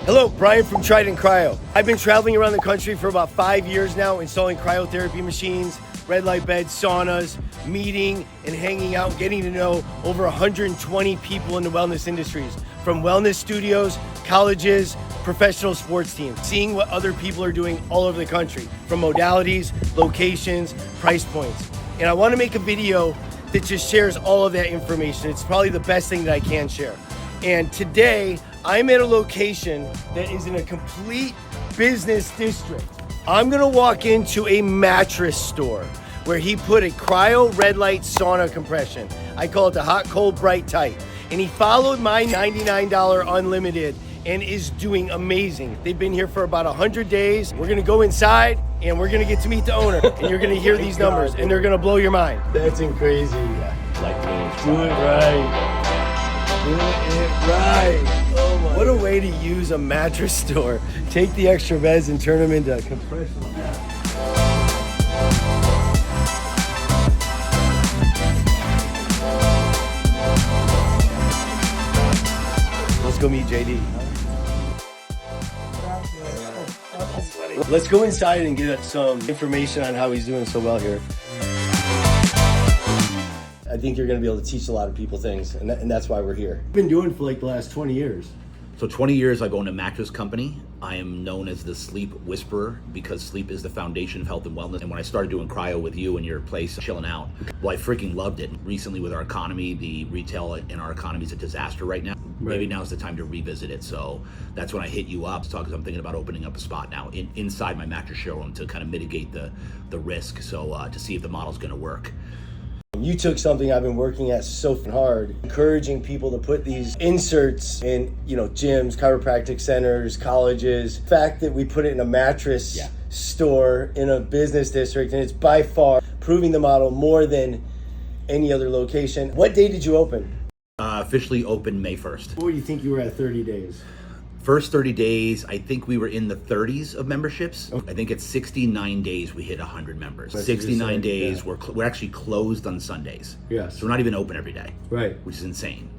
Hello, Bryan from Trident Cryo. I've been traveling around the country for about 5 years now, installing cryotherapy machines, red light beds, saunas, meeting and hanging out, getting to know over 120 people in the wellness industries, from wellness studios, colleges, professional sports teams, seeing what other people are doing all over the country, from modalities, locations, price points. And I want to make a video that just shares all of that information. It's probably the best thing that I can share. And today, I'm at a location that is in a complete business district. I'm gonna walk into a mattress store where he put a cryo red light sauna compression. I call it the hot, cold, bright, tight. And he followed my $99 unlimited and is doing amazing. They've been here for about 100 days. We're gonna go inside and we're gonna get to meet the owner and you're gonna hear these numbers and they're gonna blow your mind. That's crazy. Do it right. Do it right. Oh my. What a way to use a mattress store. Take the extra beds and turn them into compression. Let's go meet JD. Let's go inside and get some information on how he's doing so well here. I think you're going to be able to teach a lot of people things, and that's why we're here. You've been doing it for like the last 20 years. So 20 years I've owned a mattress company. I am known as the sleep whisperer because sleep is the foundation of health and wellness. And when I started doing cryo with you in your place, chilling out, well, I freaking loved it. Recently with our economy, the retail in our economy is a disaster right now. Right. Maybe now's the time to revisit it. So that's when I hit you up to talk, because I'm thinking about opening up a spot now inside my mattress showroom to kind of mitigate the risk. So to see if the model's going to work. You took something I've been working at so hard, encouraging people to put these inserts in, gyms, chiropractic centers, colleges. The fact that we put it in a mattress store in a business district, and it's by far proving the model more than any other location. What day did you open? Officially opened May 1st. What do you think you were at 30 days? First 30 days, I think we were in the 30s of memberships. Okay. I think at 69 days, we hit 100 members. That's 69 days, yeah. We're actually closed on Sundays. Yes. So we're not even open every day. Right. Which is insane.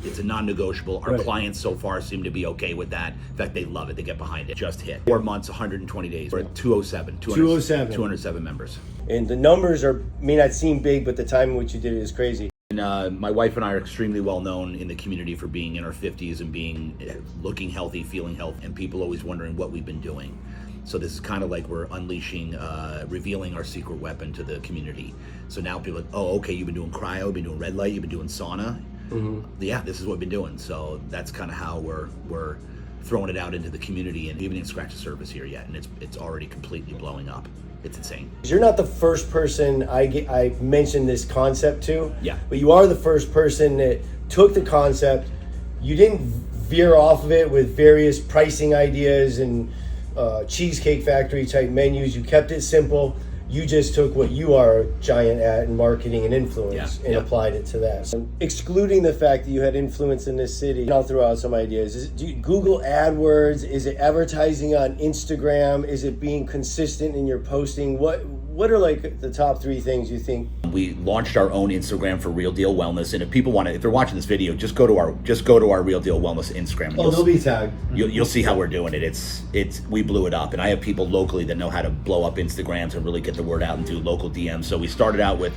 It's a non-negotiable. Our clients so far seem to be okay with that. In fact, they love it. They get behind it. Just hit. 4 months, 120 days. We're at 207 members. And the numbers may not seem big, but the time in which you did it is crazy. And my wife and I are extremely well known in the community for being in our 50s and looking healthy, feeling healthy, and people always wondering what we've been doing. So this is kind of like we're unleashing, revealing our secret weapon to the community. So now people are like, oh, okay, you've been doing cryo, you've been doing red light, you've been doing sauna. Mm-hmm. Yeah, this is what we've been doing. So that's kind of how we're throwing it out into the community, and we haven't even scratched the surface here yet, and it's already completely blowing up. It's insane. You're not the first person I mentioned this concept to. Yeah. But you are the first person that took the concept. You didn't veer off of it with various pricing ideas and Cheesecake Factory type menus. You kept it simple. You just took what you are a giant at in marketing and influence and applied it to that. So, excluding the fact that you had influence in this city, I'll throw out some ideas. Do you Google AdWords? Is it advertising on Instagram? Is it being consistent in your posting? What are like the top 3 things you think? We launched our own Instagram for Real Deal Wellness, and if people want to, if they're watching this video, just go to our Real Deal Wellness Instagram. Oh, they'll be tagged. You'll see how we're doing it. We blew it up, and I have people locally that know how to blow up Instagrams and really get the word out and do local DMs. So we started out with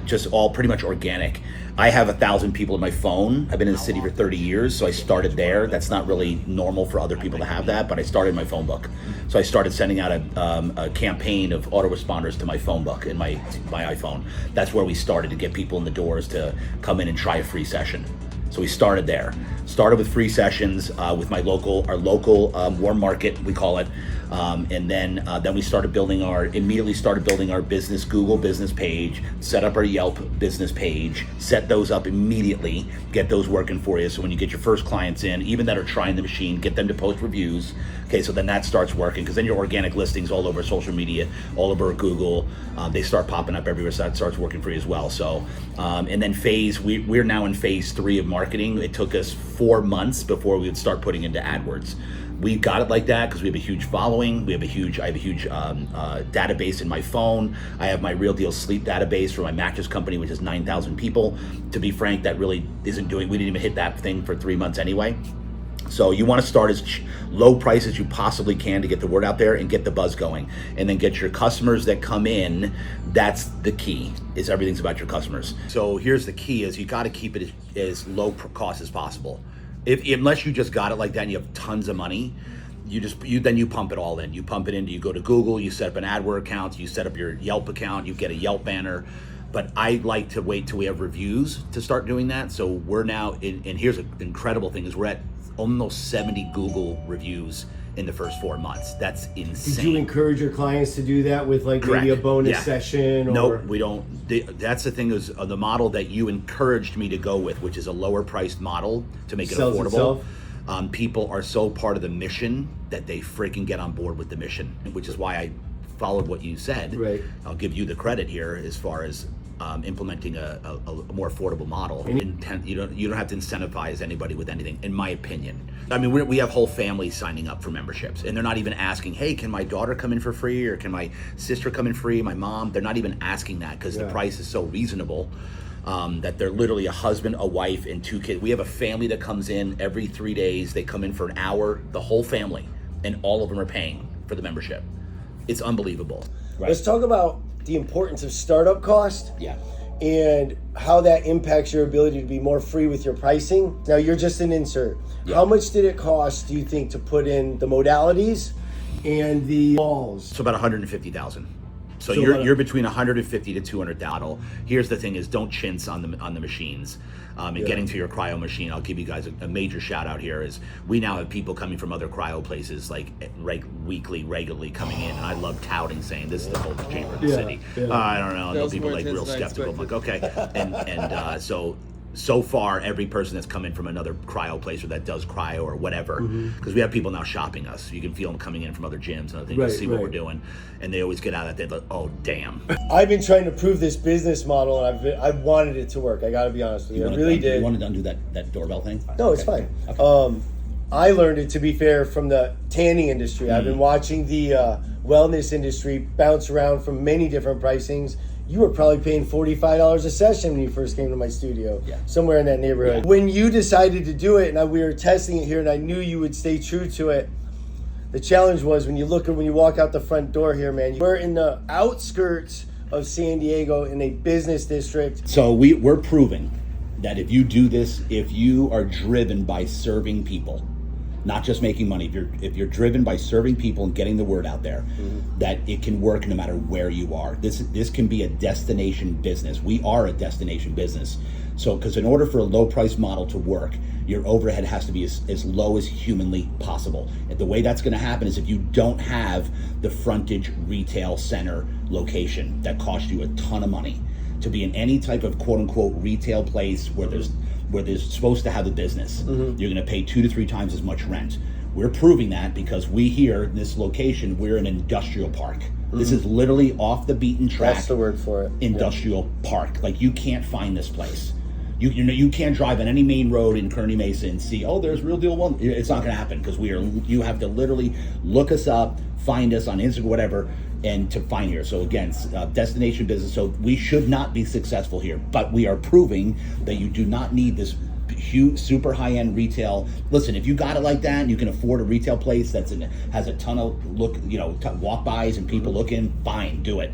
just all pretty much organic. I have 1,000 people in my phone. I've been in the city for 30 years, so I started there. That's not really normal for other people to have that, but I started my phone book. So I started sending out a campaign of autoresponders to my phone book in my iPhone. That's where we started to get people in the doors to come in and try a free session. So we started there. Started with free sessions with our local warm market, we call it. And then we immediately started building our business Google business page, set up our Yelp business page, set those up immediately, get those working for you. So when you get your first clients in, even that are trying the machine, get them to post reviews. Okay, so then that starts working, because then your organic listings all over social media, all over Google, they start popping up everywhere, so that starts working for you as well. So, and then we're now in phase 3 of marketing. It took us 4 months before we would start putting into AdWords. We got it like that because we have a huge following. I have a huge database in my phone. I have my Real Deal Sleep database for my mattress company, which is 9,000 people. To be frank, that really we didn't even hit that thing for 3 months anyway. So you want to start as low price as you possibly can to get the word out there and get the buzz going, and then get your customers that come in. That's the key, is everything's about your customers. So here's the key, is you got to keep it as low cost as possible. Unless you just got it like that and you have tons of money, then you pump it all in. You pump it in, you go to Google, you set up an AdWords account, you set up your Yelp account, you get a Yelp banner. But I like to wait till we have reviews to start doing that. So we're now and here's an incredible thing, is we're at almost 70 Google reviews in the first 4 months. That's insane. Did you encourage your clients to do that with like Correct. maybe a bonus Yeah. session? Or? No, we don't. That's the thing, is the model that you encouraged me to go with, which is a lower priced model to make it Sells affordable. itself. People are so part of the mission that they freaking get on board with the mission, which is why I followed what you said. Right. I'll give you the credit here as far as implementing a more affordable model. You don't have to incentivize anybody with anything, in my opinion. I mean, we have whole families signing up for memberships, and they're not even asking, hey, can my daughter come in for free, or can my sister come in free, my mom? They're not even asking that, because the price is so reasonable that they're literally a husband, a wife, and 2 kids. We have a family that comes in every 3 days. They come in for an hour, the whole family, and all of them are paying for the membership. It's unbelievable. Right. Let's talk about the importance of startup cost. Yeah. And how that impacts your ability to be more free with your pricing. Now, you're just an insert. Yeah. How much did it cost, do you think, to put in the modalities and the walls? So about 150,000. So you're between 150 to 200,000. Here's the thing: is don't chintz on the machines. And getting to your cryo machine, I'll give you guys a major shout out here. Is we now have people coming from other cryo places, like weekly, regularly coming in, and I love touting, saying this is the coldest chamber in the city. Yeah. I don't know. And people like real skeptical. I'm like, okay, and so far, every person that's come in from another cryo place or that does cryo or whatever, because we have people now shopping us. You can feel them coming in from other gyms and other things to see what we're doing, and they always get out of that. They're like, oh, damn. I've been trying to prove this business model, and I've wanted it to work. I got to be honest with you. I really did. You wanted to undo that doorbell thing? No, it's fine. Okay. I learned it, to be fair, from the tanning industry. I've been watching the wellness industry bounce around from many different pricings. You were probably paying $45 a session when you first came to my studio, somewhere in that neighborhood. Yeah. When you decided to do it, and we were testing it here, and I knew you would stay true to it, the challenge was when you walk out the front door here, man, we're in the outskirts of San Diego in a business district. So we're proving that if you do this, if you are driven by serving people, not just making money, if you're driven by serving people and getting the word out there, that it can work no matter where you are. This can be a destination business. We are a destination business. So, because in order for a low price model to work, your overhead has to be as low as humanly possible. And the way that's going to happen is if you don't have the frontage retail center location that costs you a ton of money to be in any type of quote unquote retail place where there's supposed to have a business, you're going to pay 2 to 3 times as much rent. We're proving that because we here in this location, we're an industrial park. This is literally off the beaten track. That's the word for it. Industrial park. Like, you can't find this place. You can't drive on any main road in Kearny Mesa and see, oh, there's Real Deal One. It's not going to happen, because you have to literally look us up, find us on Instagram, whatever, and to find here. So again, destination business. So we should not be successful here, but we are proving that you do not need this huge, super high-end retail. Listen, if you got it like that and you can afford a retail place has a ton of walk-bys and people looking, fine, do it.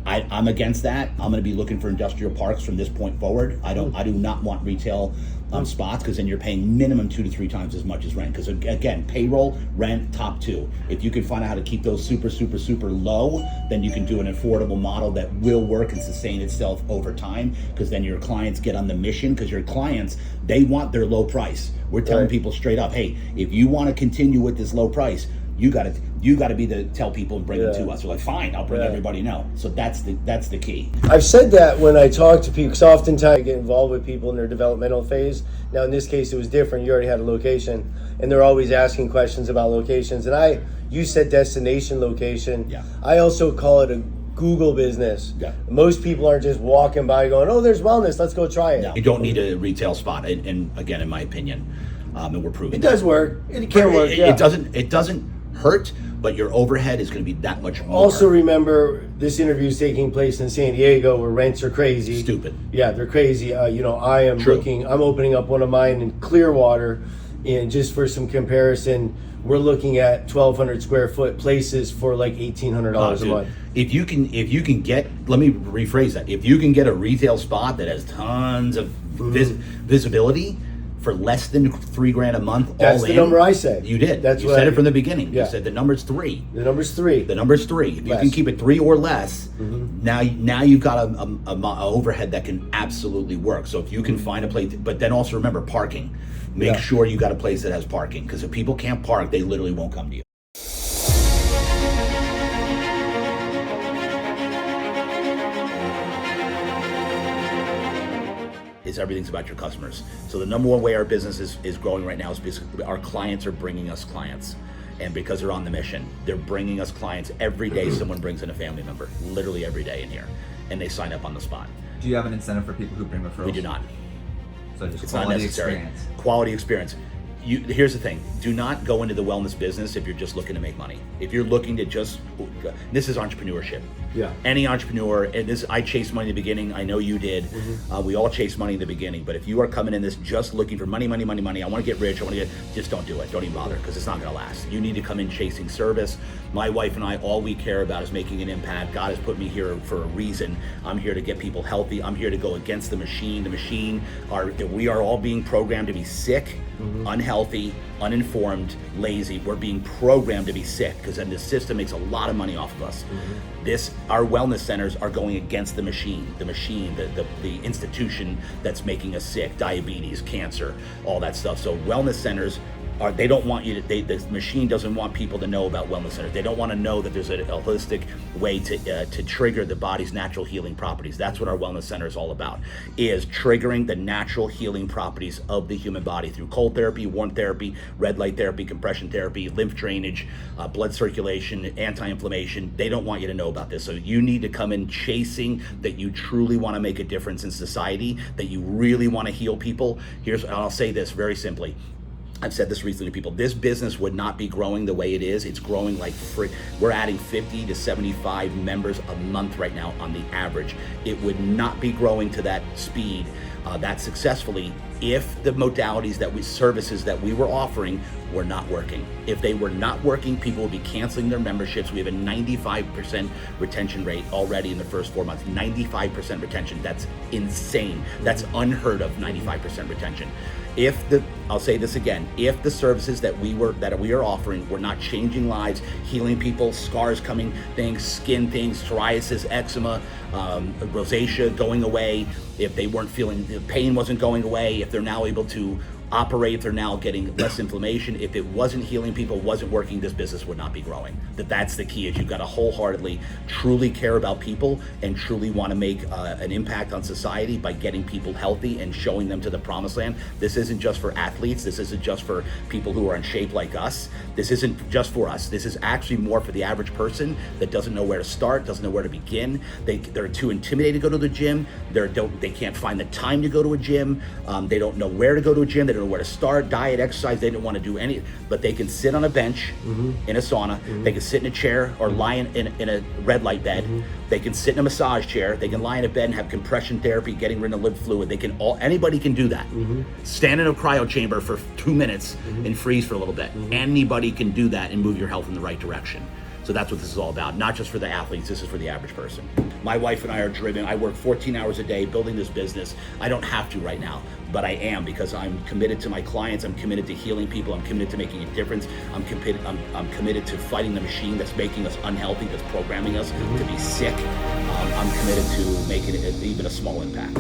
I'm against that. I'm going to be looking for industrial parks from this point forward. I do not want retail spots, because then you're paying minimum 2 to 3 times as much as rent. Because again, payroll, rent, top 2. If you can find out how to keep those super, super, super low, then you can do an affordable model that will work and sustain itself over time. Because then your clients get on the mission. Because your clients, they want their low price. We're telling people straight up, hey, if you want to continue with this low price, you got to be the tell people and bring them to us. We're like, fine, I'll bring everybody now. So that's the key. I've said that when I talk to people, because oftentimes I get involved with people in their developmental phase. Now in this case, it was different. You already had a location, and they're always asking questions about locations. And you said destination location. Yeah. I also call it a Google business. Yeah. Most people aren't just walking by going, oh, there's wellness, let's go try it. No, you don't need a retail spot. And again, in my opinion, and we're proving it does work. It can work. It doesn't hurt, but your overhead is going to be that much more. Also remember, this interview is taking place in San Diego, where rents are crazy. Stupid. Yeah, they're crazy. I'm opening up one of mine in Clearwater, And just for some comparison, we're looking at 1,200 square foot places for like $1,800 a month. If you can get, let me rephrase that. If you can get a retail spot that has tons of visibility for less than $3,000 a month, That's all the in, number I said. You did. That's you what said I- it from the beginning. Yeah. You said the number's 3. The number's 3. The number's 3. If you Less. can keep it 3 or less, now you've got a overhead that can absolutely work. So if you can find a place, but then also remember parking. Make sure you got a place that has parking, because if people can't park, they literally won't come to you. Everything's about your customers. So the number one way our business is growing right now is because our clients are bringing us clients. And because they're on the mission, they're bringing us clients every day. Someone brings in a family member, literally every day in here, and they sign up on the spot. Do you have an incentive for people who bring referrals? We do not. So just It's quality not necessary. experience. Quality experience. Here's the thing. Do not go into the wellness business if you're just looking to make money. If you're looking to this is entrepreneurship. Yeah. Any entrepreneur, and I chased money in the beginning. I know you did. We all chase money in the beginning. But if you are coming in this just looking for money, I want to get rich. Just don't do it. Don't even bother, because it's not going to last. You need to come in chasing service. My wife and I, all we care about is making an impact. God has put me here for a reason. I'm here to get people healthy. I'm here to go against the machine. We are all being programmed to be sick, unhealthy, uninformed, lazy. We're being programmed to be sick, because then the system makes a lot of money off of us. Our wellness centers are going against the machine, the institution that's making us sick, diabetes, cancer, all that stuff. So wellness centers they don't want you to, the machine doesn't want people to know about wellness centers. They don't want to know that there's a holistic way to trigger the body's natural healing properties. That's what our wellness center is all about, is triggering the natural healing properties of the human body through cold therapy, warmth therapy, red light therapy, compression therapy, lymph drainage, blood circulation, anti-inflammation. They don't want you to know about this. So you need to come in chasing that you truly want to make a difference in society, that you really want to heal people. I'll say this very simply. I've said this recently to people. This business would not be growing the way it is. It's growing like free. We're adding 50 to 75 members a month right now on the average. It would not be growing to that speed, that successfully, if the modalities services that we were offering were not working. If they were not working, people would be canceling their memberships. We have a 95% retention rate already in the first 4 months. 95% retention. That's insane. That's unheard of. 95% retention. I'll say this again, if the services that we are offering were not changing lives, healing people, scars coming, skin things, psoriasis, eczema, rosacea going away, if they weren't feeling, the pain wasn't going away, if they're now able to operate, they're now getting less inflammation. If it wasn't healing people, wasn't working, this business would not be growing. That's the key, is you've got to wholeheartedly, truly care about people and truly want to make an impact on society by getting people healthy and showing them to the promised land. This isn't just for athletes. This isn't just for people who are in shape like us. This isn't just for us. This is actually more for the average person that doesn't know where to start, doesn't know where to begin. They're too intimidated to go to the gym. They can't find the time to go to a gym. They don't know where to go to a gym. They don't know where to start, diet, exercise. They don't want to do any, but they can sit on a bench in a sauna. They can sit in a chair or lie in a red light bed. They can sit in a massage chair. They can lie in a bed and have compression therapy, getting rid of lymph fluid. Anybody can do that. Stand in a cryo chamber for 2 minutes and freeze for a little bit. Anybody can do that and move your health in the right direction. So that's what this is all about. Not just for the athletes, this is for the average person. My wife and I are driven. I work 14 hours a day building this business. I don't have to right now, but I am, because I'm committed to my clients. I'm committed to healing people. I'm committed to making a difference. I'm committed to fighting the machine that's making us unhealthy, that's programming us to be sick. I'm committed to making even a small impact.